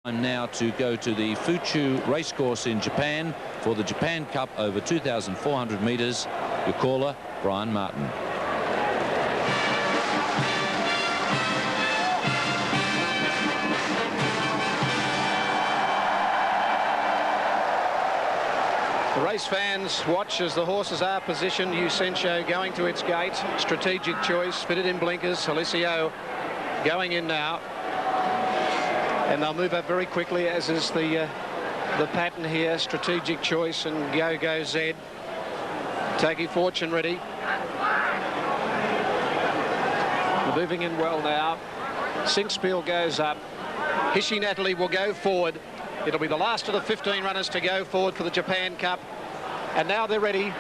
Time now to go to the Fuchu racecourse in Japan for the Japan Cup over 2,400 metres. Your caller, Brian Martin. The race fans watch as the horses are positioned. Yusencho going to its gate. Strategic Choice fitted in blinkers. Alicio going in now. And they'll move up very quickly, as is the pattern here. Strategic Choice and Go Z. Taki Fortune ready. They're moving in well now. Singspiel goes up. Hishi Natalie will go forward. It'll be the last of the 15 runners to go forward for the Japan Cup. And now they're ready.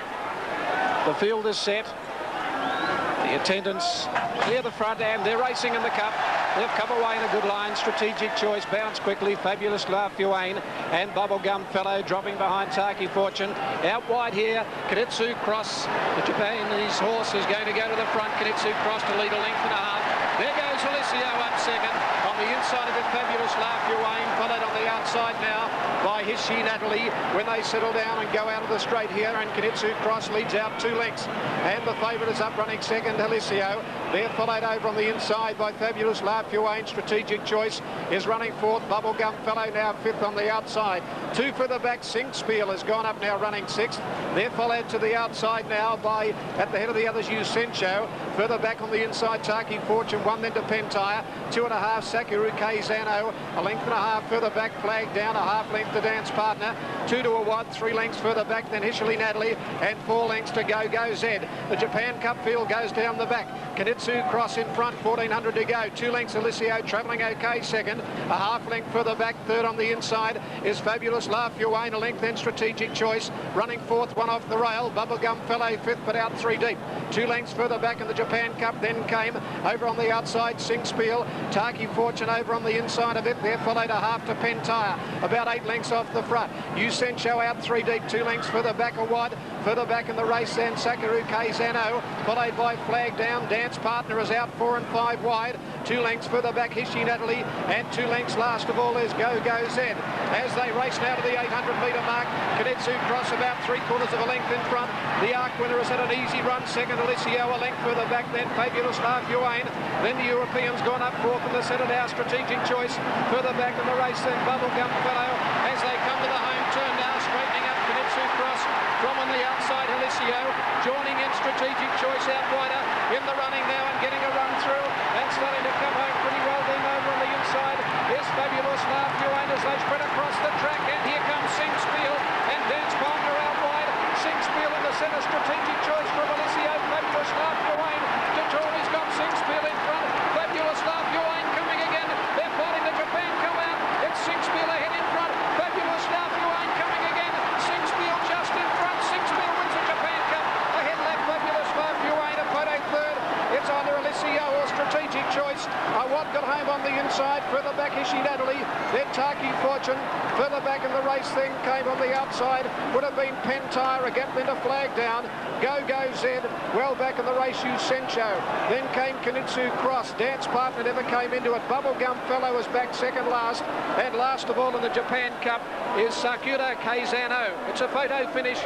The field is set. The attendants near the front, and they're racing in the Cup. They've come away in a good line. Strategic Choice bounced quickly. Fabulous La Fuane and Bubblegum Fellow dropping behind Taki Fortune. Out wide here, Kanitsu Cross. The Japanese horse is going to go to the front. Kanitsu Cross to lead a length and a half. There goes Alicio up second. On the inside of it, Fabulous La Fuane, followed on the outside now by Hishi Natalie when they settle down and go out of the straight here, and Kanitsu Cross leads out 2 lengths. And the favourite is up running second, Alicio. They're followed over on the inside by Fabulous La Fuane. Strategic Choice is running fourth. Bubblegum Fellow now fifth on the outside. 2 further back, Singspiel has gone up now running sixth. They're followed to the outside now by, at the head of the others, Yusencho. Further back on the inside, Taki Fortune, 1 then to Pentire. 2.5, Sakura Keizano. A length and a half further back, Flag down. A half length to Dance Partner. 2 to a wide, 3 lengths further back, then Hishi Natalie, and 4 lengths to Go Z. The Japan Cup field goes down the back. Kanitsu Cross in front, 1,400 to go. 2 lengths, Alicio travelling okay second. A half length further back, third on the inside is Fabulous La Fuane. A length then Strategic Choice. Running fourth, 1 off the rail. Bubblegum Fellow fifth, but out 3 deep. 2 lengths further back in the Japan Cup, then came over on the outside Singspiel. Taki Fortune over on the inside of it. There followed a half to Pentire. About 8 lengths off the front. Yusencho out 3 deep. 2 lengths further back a wide. Further back in the race then Sakura Keizano, followed by Flag Down. Dance Partner is out 4 and 5 wide. 2 lengths further back Hishi Natalie, and 2 lengths last of all is Go Z. As they race now to the 800-metre mark, Kanitsu Cross about 3/4 of a length in front. The Arc winner has had an easy run. Second, Alicio, a length further back, then Fabulous La Fuane. Then the Europeans gone up fourth in the centre now, Strategic Choice. Further back in the race then Bubblegum Fellow as they come to the home turn now, straightening up Kanitsu Cross. From on the outside, Alicio, joining in Strategic Choice out wider in the running now and getting a run through and starting to come home pretty well. Then over on the inside is Fabulous La Fuane as they spread across the track, and here comes Singspiel and Dance Partner out wide. Singspiel in the centre, Strategic Choice from Alicio. Fabulous La Fuane. Detroit's got Singspiel in front. Fabulous La Fuane coming again. They're fighting the Japan come out. It's Singspiel ahead in front. Fabulous La Fuane coming again. Singspiel just in front. Singspiel wins the Japan Cup. Ahead left Fabulous La Fuane, a photo third. It's either Alicio or Strategic Choice. Watt got home on the inside. Further back Hishi Natalie. Then Taki Fortune. Further back in the race thing came on the outside. Would have been Pentire again, then to Flag Down. Go Z. Well back in the race, Yusencho. Then came Kanitsu Cross. Dance Partner never came into it. Bubblegum Fellow was back second last. And last of all in the Japan Cup is Sakura Keizano. It's a photo finish.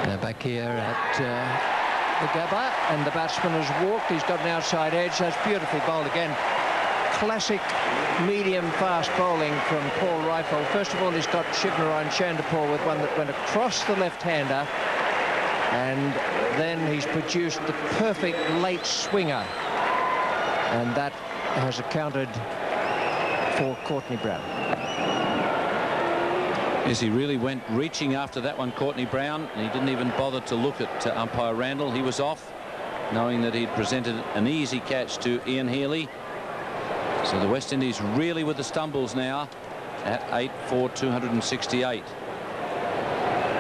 Now back here at the Gabba, and the batsman has walked. He's got an outside edge. That's beautifully bowled again. Classic medium-fast bowling from Paul Reiffel. First of all, he's got Shivnarine Chandapur with one that went across the left-hander, and then he's produced the perfect late swinger, and that has accounted for Courtney Brown. Yes, he really went reaching after that one, Courtney Brown, and he didn't even bother to look at umpire Randall. He was off, knowing that he'd presented an easy catch to Ian Healy. So the West Indies really with the stumbles now at 8 for 268.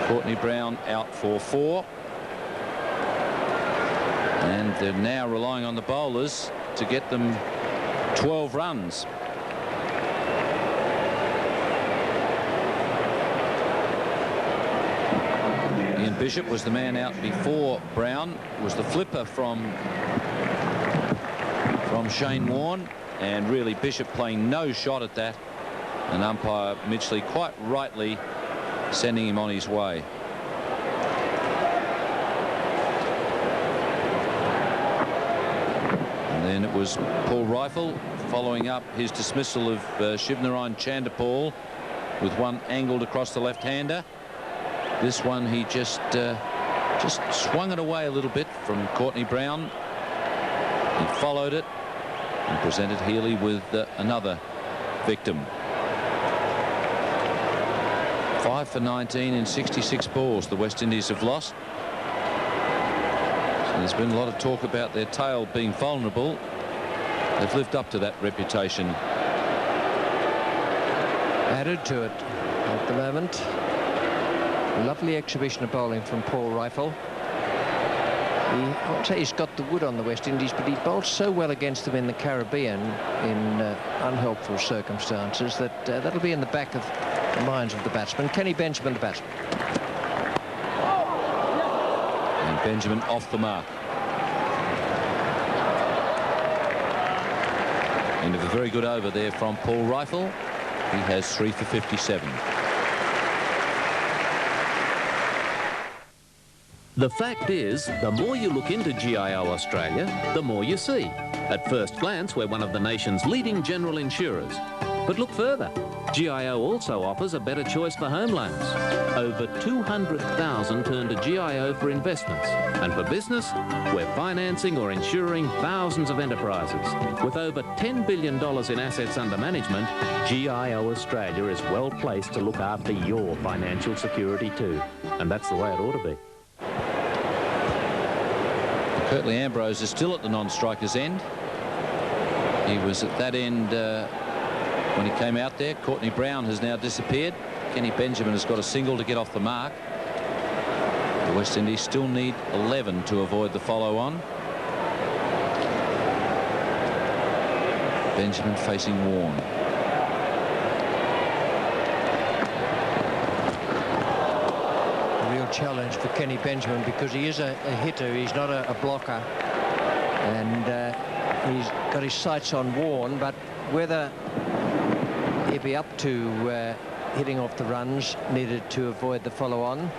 Courtney Brown out for 4. And they're now relying on the bowlers to get them 12 runs. Ian Bishop was the man out before Brown, was the flipper from Shane Warne. and really Bishop playing no shot at that, and umpire Mitchley quite rightly sending him on his way. And then it was Paul Rifle following up his dismissal of Shivnarine Chanderpaul with one angled across the left-hander. This one he just swung it away a little bit from Courtney Brown. He followed it and presented Healy with another victim. 5 for 19 in 66 balls the West Indies have lost. So there's been a lot of talk about their tail being vulnerable. They've lived up to that reputation. Added to it at the moment. Lovely exhibition of bowling from Paul Rifle. I'd say he's got the wood on the West Indies, but he bowled so well against them in the Caribbean in unhelpful circumstances that that'll be in the back of the minds of the batsmen. Kenny Benjamin, the batsman. And Benjamin off the mark. End of a very good over there from Paul Rifle. He has 3 for 57. The fact is, the more you look into GIO Australia, the more you see. At first glance, we're one of the nation's leading general insurers. But look further. GIO also offers a better choice for home loans. Over 200,000 turn to GIO for investments. And for business, we're financing or insuring thousands of enterprises. With over $10 billion in assets under management, GIO Australia is well placed to look after your financial security too. And that's the way it ought to be. Curtly Ambrose is still at the non-striker's end. He was at that end when he came out there. Courtney Brown has now disappeared. Kenny Benjamin has got a single to get off the mark. The West Indies still need 11 to avoid the follow-on. Benjamin facing Warne. Challenge for Kenny Benjamin because he is a hitter, he's not a blocker, and he's got his sights on Warne, but whether he'll be up to hitting off the runs needed to avoid the follow-on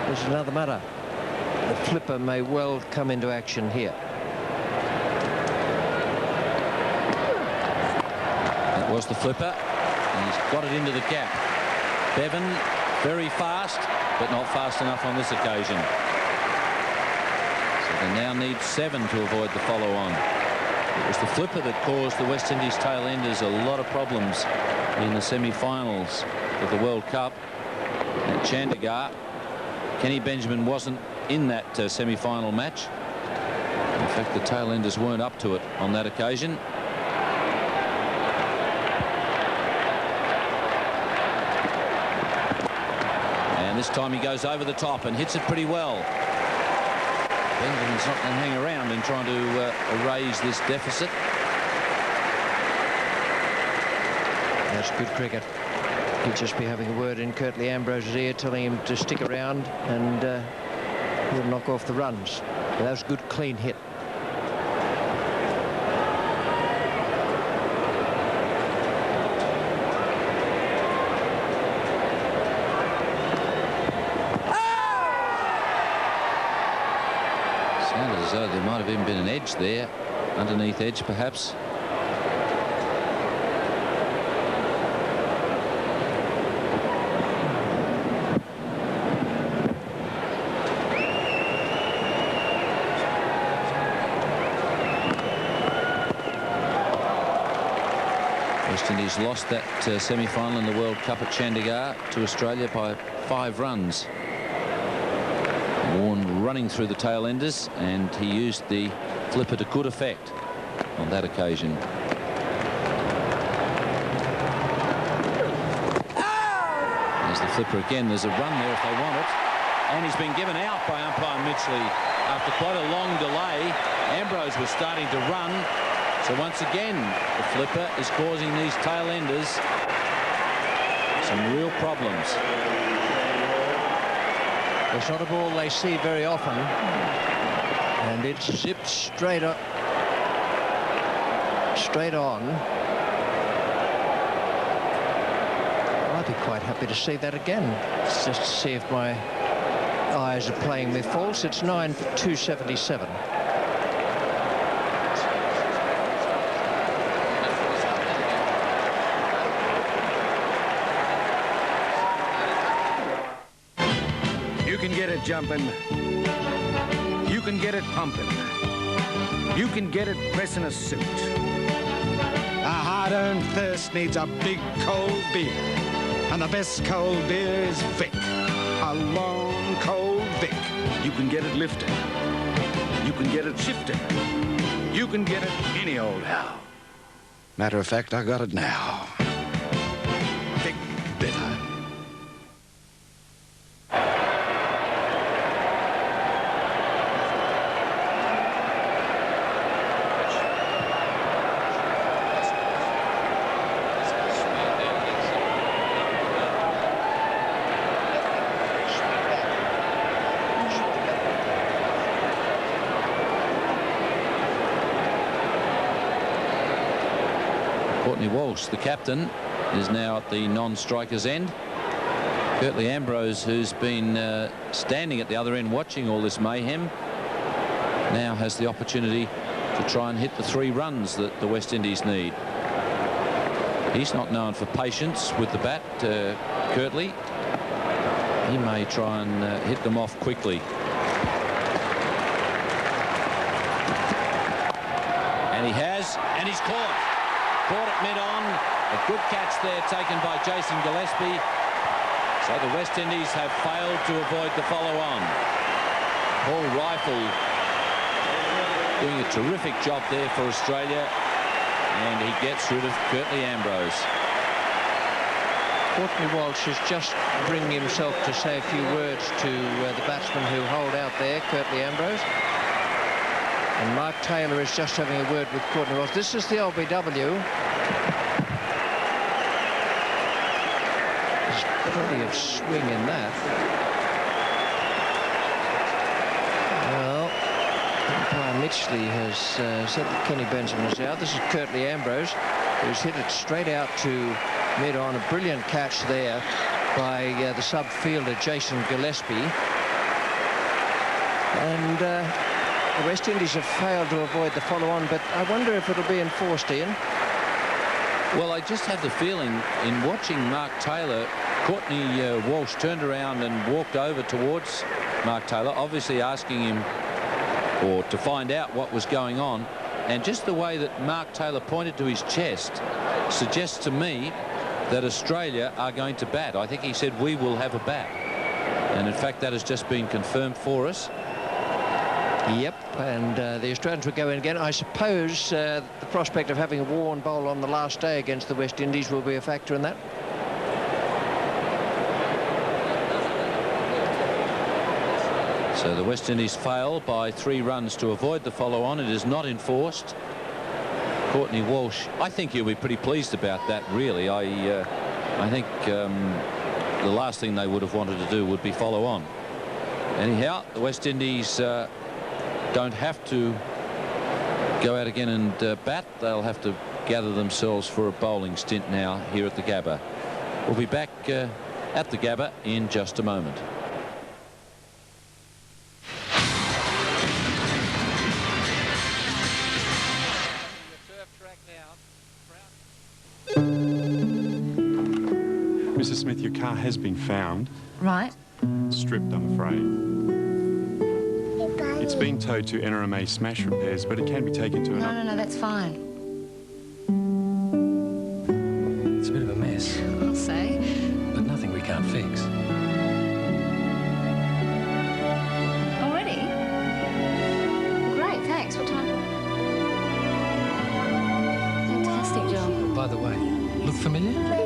is another matter. The flipper may well come into action here. That was the flipper, and he's got it into the gap. Bevan very fast, but not fast enough on this occasion. So they now need 7 to avoid the follow-on. It was the flipper that caused the West Indies tail-enders a lot of problems in the semi-finals of the World Cup at Chandigarh. Kenny Benjamin wasn't in that semi-final match. In fact, the tail-enders weren't up to it on that occasion. This time he goes over the top and hits it pretty well. Benjamin's not going to hang around in trying to erase this deficit. That's good cricket. He'll just be having a word in Curtly Ambrose's ear, telling him to stick around, and he'll knock off the runs. But that was a good, clean hit. As though there might have even been an edge there, underneath edge perhaps. West Indies lost that semi-final in the World Cup at Chandigarh to Australia by 5 runs. Warne running through the tail-enders, and he used the flipper to good effect on that occasion. There's the flipper again. There's a run there if they want it. And he's been given out by umpire Mitchley after quite a long delay. Ambrose was starting to run. So once again, the flipper is causing these tail-enders some real problems. It's not a ball they see very often, and it zips straight up straight on. I'd be quite happy to see that again. Let's just see if my eyes are playing me false. It's 9 for 277. You can get it jumping. You can get it pumping. You can get it pressing a suit. A hard-earned thirst needs a big cold beer. And the best cold beer is Vic. A long cold Vic. You can get it lifting. You can get it shifting. You can get it any old how. Matter of fact, I got it now. Vic Bitter. Courtney Walsh, the captain, is now at the non-striker's end. Curtly Ambrose, who's been standing at the other end watching all this mayhem, now has the opportunity to try and hit the 3 runs that the West Indies need. He's not known for patience with the bat, Curtly. He may try and hit them off quickly. And he has, and he's caught. Caught it mid-on. A good catch there taken by Jason Gillespie. So the West Indies have failed to avoid the follow-on. Paul Rifle doing a terrific job there for Australia. And he gets rid of Curtly Ambrose. Courtney Walsh is just bringing himself to say a few words to the batsman who hold out there, Curtly Ambrose. And Mark Taylor is just having a word with Courtney Walsh. This is the LBW. There's plenty of swing in that. Well, umpire Mitchley has said that Kenny Benson is out. This is Curtly Ambrose, who's hit it straight out to mid-on. A brilliant catch there by the sub-fielder Jason Gillespie. And the West Indies have failed to avoid the follow-on, but I wonder if it'll be enforced, Ian. Well, I just have the feeling in watching Mark Taylor, Courtney Walsh turned around and walked over towards Mark Taylor, obviously asking him or to find out what was going on. And just the way that Mark Taylor pointed to his chest suggests to me that Australia are going to bat. I think he said, we will have a bat. And in fact, that has just been confirmed for us. Yep, and the Australians will go in again. I suppose the prospect of having a Warren bowl on the last day against the West Indies will be a factor in that. So the West Indies fail by 3 runs to avoid the follow-on. It is not enforced. Courtney Walsh, I think he'll be pretty pleased about that, really. I think the last thing they would have wanted to do would be follow on. Anyhow, the West Indies don't have to go out again and bat. They'll have to gather themselves for a bowling stint now here at the Gabba. We'll be back at the Gabba in just a moment. Mrs. Smith, your car has been found. Right. Stripped, I'm afraid. It's been towed to NRMA Smash Repairs, but it can be taken to another... No, that's fine. It's a bit of a mess. I'll say. But nothing we can't fix. Already? Great, thanks. What time? Fantastic job. By the way, look familiar?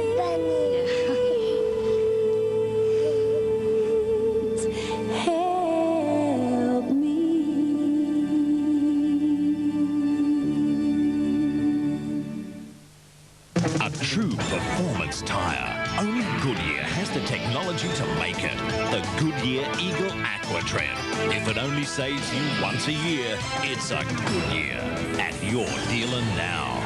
True performance tyre. Only Goodyear has the technology to make it. The Goodyear Eagle Aquatren. If it only saves you once a year, it's a Goodyear. At your dealer now.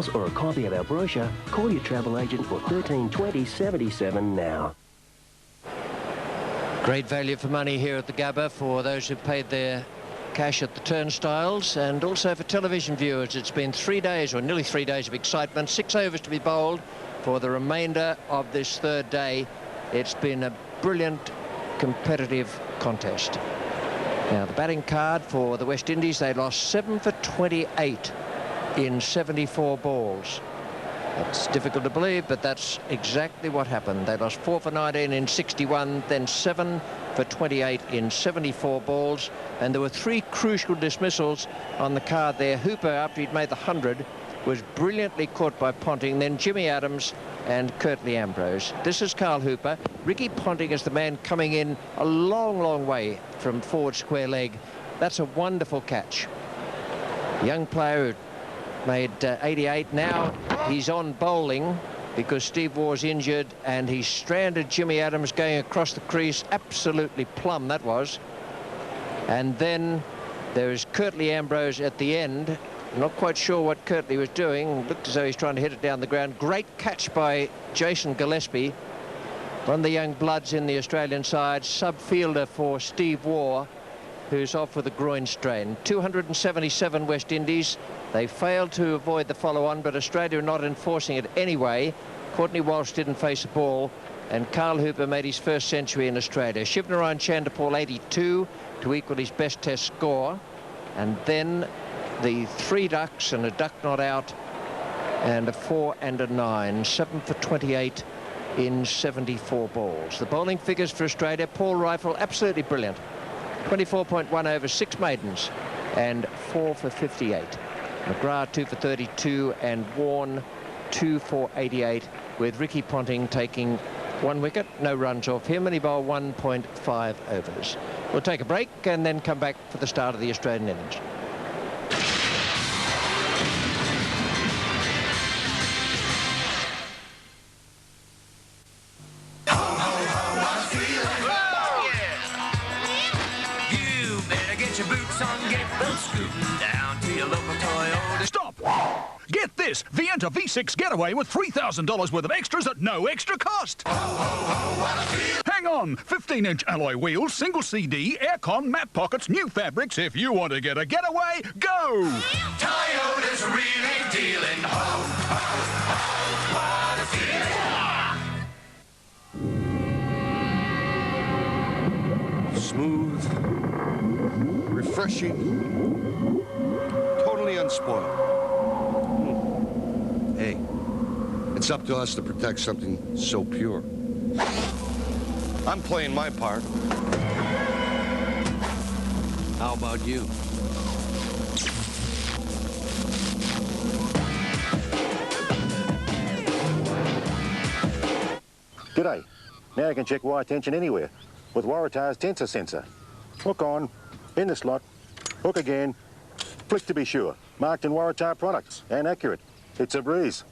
details or a copy of our brochure, call your travel agent for 1320 77 now. Great value for money here at the Gabba for those who paid their cash at the turnstiles, and also for television viewers. It's been 3 days, or nearly 3 days of excitement. 6 overs to be bowled for the remainder of this third day. It's been a brilliant competitive contest. Now the batting card for the West Indies, they lost 7 for 28 in 74 balls. It's difficult to believe, but that's exactly what happened. They lost 4 for 19 in 61, then 7 for 28 in 74 balls, and there were 3 crucial dismissals on the card there. Hooper, after he'd made the 100, was brilliantly caught by Ponting, then Jimmy Adams and Curtly Ambrose. This is Carl Hooper. Ricky Ponting is the man coming in a long, long way from forward square leg. That's a wonderful catch. Young player who made 88. Now he's on bowling because Steve Waugh's injured, and he's stranded Jimmy Adams going across the crease. Absolutely plumb that was. And then there is Curtly Ambrose at the end. Not quite sure what Curtly was doing. Looked as though he's trying to hit it down the ground. Great catch by Jason Gillespie, one of the young bloods in the Australian side, sub-fielder for Steve Waugh, who's off with a groin strain. 277 West Indies. They failed to avoid the follow-on, but Australia are not enforcing it anyway. Courtney Walsh didn't face a ball, and Carl Hooper made his first century in Australia. Shivnarine Chanderpaul 82 to equal his best test score. And then the 3 ducks and a duck not out, and a 4 and a 9. 7 for 28 in 74 balls. The bowling figures for Australia: Paul Rifle, absolutely brilliant. 24.1 over 6 maidens and 4 for 58. McGrath 2 for 32 and Warne 2 for 88, with Ricky Ponting taking 1 wicket, no runs off him, and he bowled 1.5 overs. We'll take a break and then come back for the start of the Australian innings. Stop! Get this, the Enter V6 Getaway with $3,000 worth of extras at no extra cost. Hang on, 15-inch alloy wheels, single CD, aircon, map pockets, new fabrics. If you want to get a getaway, go! Toyota's really dealing. Ho, ho, ho, what a feeling. Smooth, refreshing, totally unspoiled. Hey, it's up to us to protect something so pure. I'm playing my part. How about you? G'day. Now you can check wire tension anywhere with Waratah's tensor sensor. Hook on, in the slot, hook again, flick to be sure. Marked in Waratah products and accurate. It's a breeze.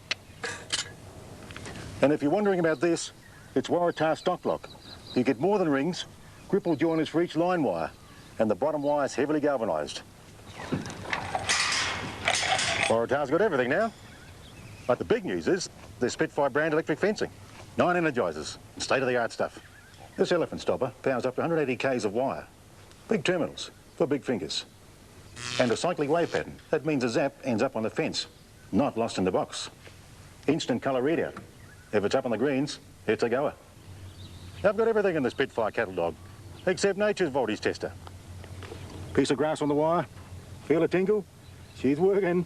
And if you're wondering about this, it's Waratah stock lock. You get more than rings, gripple joiners for each line wire, and the bottom wire is heavily galvanised. Waratah's got everything now. But the big news is the Spitfire brand electric fencing. 9 energizers, state-of-the-art stuff. This elephant stopper powers up to 180 k's of wire. Big terminals for big fingers. And a cyclic wave pattern. That means a zap ends up on the fence, not lost in the box. Instant colour readout. If it's up on the greens, it's a goer. I've got everything in the Spitfire catalogue, except nature's voltage tester. Piece of grass on the wire, feel a tingle, she's working.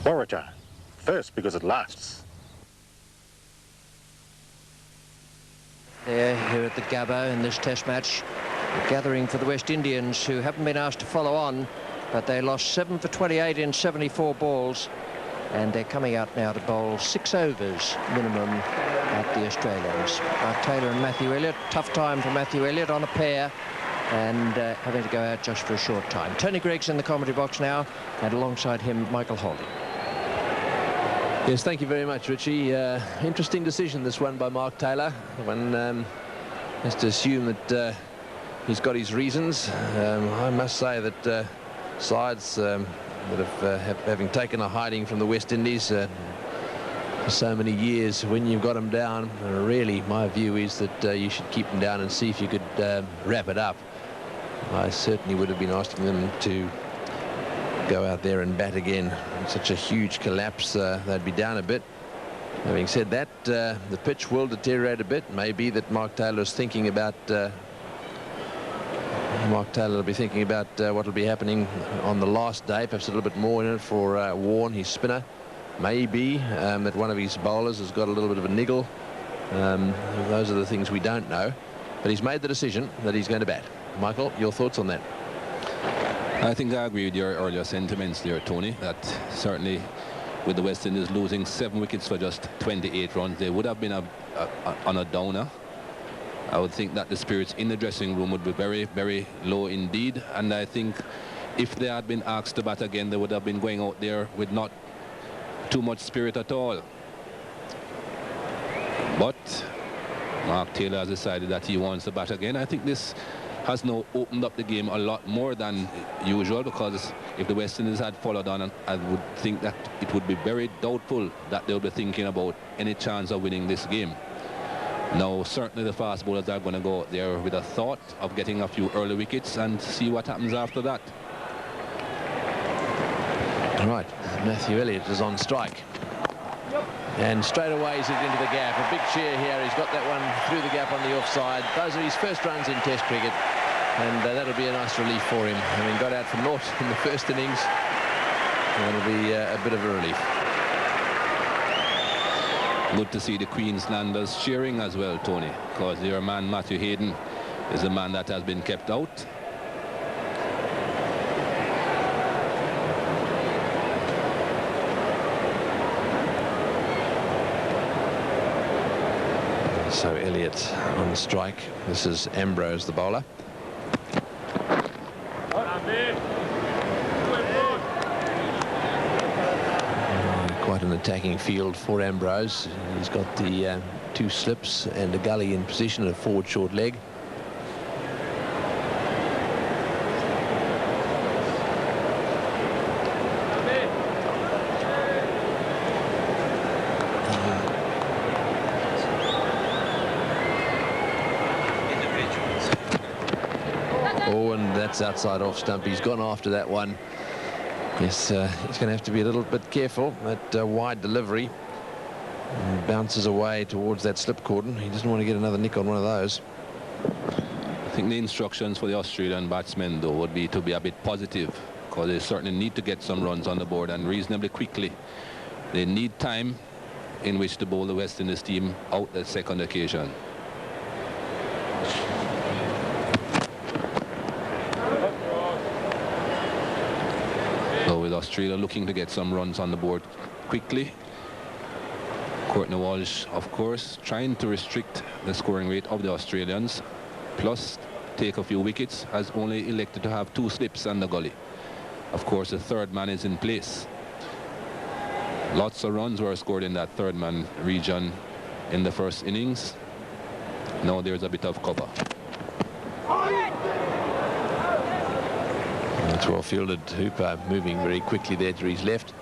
Waratah, first because it lasts. Here at the Gabba in this test match, a gathering for the West Indians, who haven't been asked to follow on, but they lost 7 for 28 in 74 balls, and they're coming out now to bowl 6 overs minimum at the Australians. Mark Taylor and Matthew Elliott. Tough time for Matthew Elliott on a pair, and having to go out just for a short time. Tony Greig's in the commentary box now, and alongside him Michael Holding. Yes, thank you very much, Richie. Interesting decision, this one by Mark Taylor. One has to assume that he's got his reasons. I must say that sides that having taken a hiding from the West Indies for so many years, when you've got them down, really my view is that you should keep them down and see if you could wrap it up. I certainly would have been asking them to go out there and bat again. Such a huge collapse, they'd be down a bit. Having said that, the pitch will deteriorate a bit. Maybe that Mark Taylor's thinking about what will be happening on the last day, perhaps a little bit more in it for Warne, his spinner. Maybe that one of his bowlers has got a little bit of a niggle. Those are the things we don't know. But he's made the decision that he's going to bat. Michael, your thoughts on that? I think I agree with your earlier sentiments there, Tony, that certainly with the West Indies losing 7 wickets for just 28 runs, they would have been on a downer. I would think that the spirits in the dressing room would be very, very low indeed. And I think if they had been asked to bat again, they would have been going out there with not too much spirit at all. But Mark Taylor has decided that he wants to bat again. I think this has now opened up the game a lot more than usual, because if the West Indies had followed on, I would think that it would be very doubtful that they'll be thinking about any chance of winning this game. Now, certainly the fast bowlers are going to go out there with a thought of getting a few early wickets and see what happens after that. All right, Matthew Elliott is on strike. And straight away he's into the gap. A big cheer here. He's got that one through the gap on the offside. Those are his first runs in Test cricket. And that'll be a nice relief for him. I mean, got out for naught in the first innings. That'll be a bit of a relief. Good to see the Queenslanders cheering as well, Tony, because their man Matthew Hayden is a man that has been kept out. So Elliott on the strike. This is Ambrose, the bowler. Quite an attacking field for Ambrose. He's got the 2 slips and a gully in position, a forward short leg. Oh, and that's outside off stump. He's gone after that one. Yes, he's going to have to be a little bit careful. That wide delivery bounces away towards that slip cordon. He doesn't want to get another nick on one of those. I think the instructions for the Australian batsmen, though, would be to be a bit positive, because they certainly need to get some runs on the board, and reasonably quickly. They need time in which to bowl the West Indies team out that second occasion. So with Australia looking to get some runs on the board quickly, Courtney Walsh, of course, trying to restrict the scoring rate of the Australians, plus take a few wickets, has only elected to have 2 slips and the gully. Of course, the third man is in place. Lots of runs were scored in that third man region in the first innings. Now there's a bit of cover. It's well fielded. Hooper moving very quickly there to his left.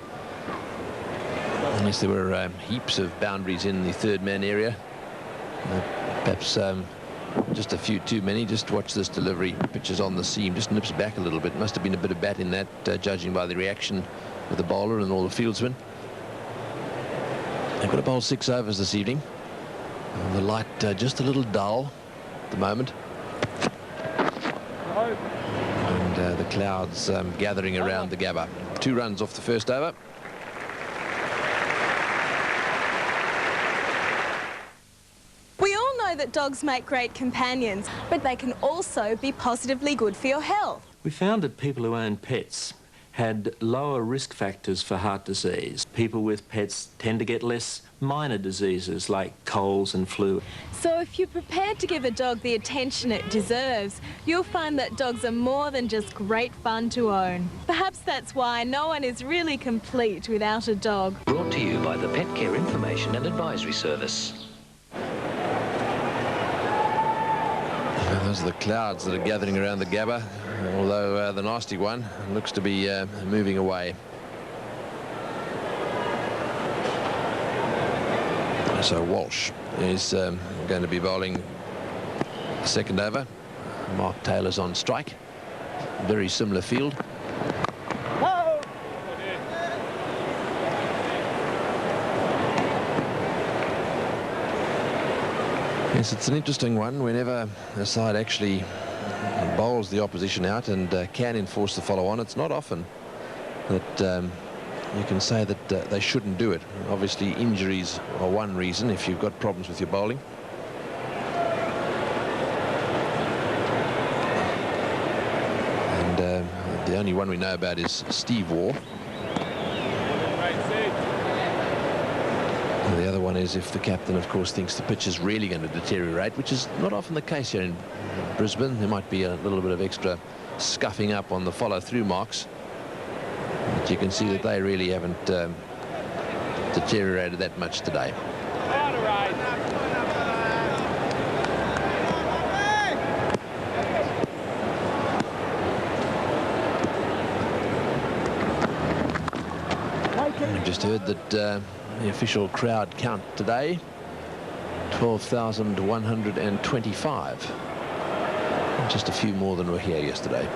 Unless there were heaps of boundaries in the third man area. Perhaps just a few too many. Just watch this delivery. Pitches on the seam, just nips back a little bit. Must have been a bit of bat in that, judging by the reaction of the bowler and all the fieldsmen. They've got to bowl 6 overs this evening. The light just a little dull at the moment. And the clouds gathering around the Gabba. 2 runs off the first over. We all know that dogs make great companions, but they can also be positively good for your health. We found that people who own pets had lower risk factors for heart disease. People with pets tend to get less minor diseases like colds and flu. So if you're prepared to give a dog the attention it deserves, you'll find that dogs are more than just great fun to own. Perhaps that's why no one is really complete without a dog. Brought to you by the Pet Care Information and Advisory Service. Those are the clouds that are gathering around the Gabba, although the nasty one looks to be moving away. So Walsh is going to be bowling the second over. Mark Taylor's on strike. Very similar field. Yes, it's an interesting one whenever a side actually bowls the opposition out and can enforce the follow-on. It's not often that you can say that they shouldn't do it. Obviously, injuries are one reason if you've got problems with your bowling. And the only one we know about is Steve Waugh. And the other one is if the captain, of course, thinks the pitch is really going to deteriorate, which is not often the case here in Brisbane. There might be a little bit of extra scuffing up on the follow-through marks. But you can see that they really haven't deteriorated that much today. I've just heard that the official crowd count today, 12,125. Just a few more than were here yesterday.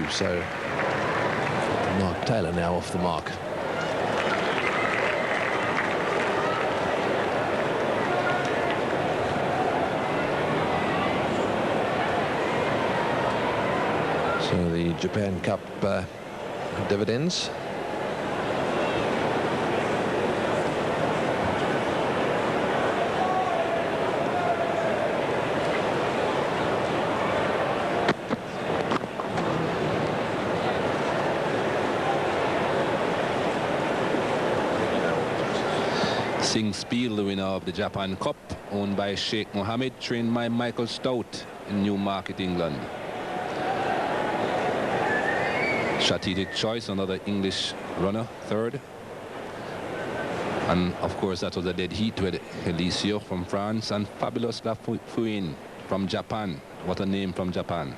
So Mark Taylor now off the mark. So the Japan Cup dividends. Singh Spiel, the winner of the Japan Cup, owned by Sheikh Mohammed, trained by Michael Stout in Newmarket, England. Strategic Choice, another English runner, third. And of course that was a dead heat with Elisio from France and Fabulous Lafuin from Japan. What a name from Japan.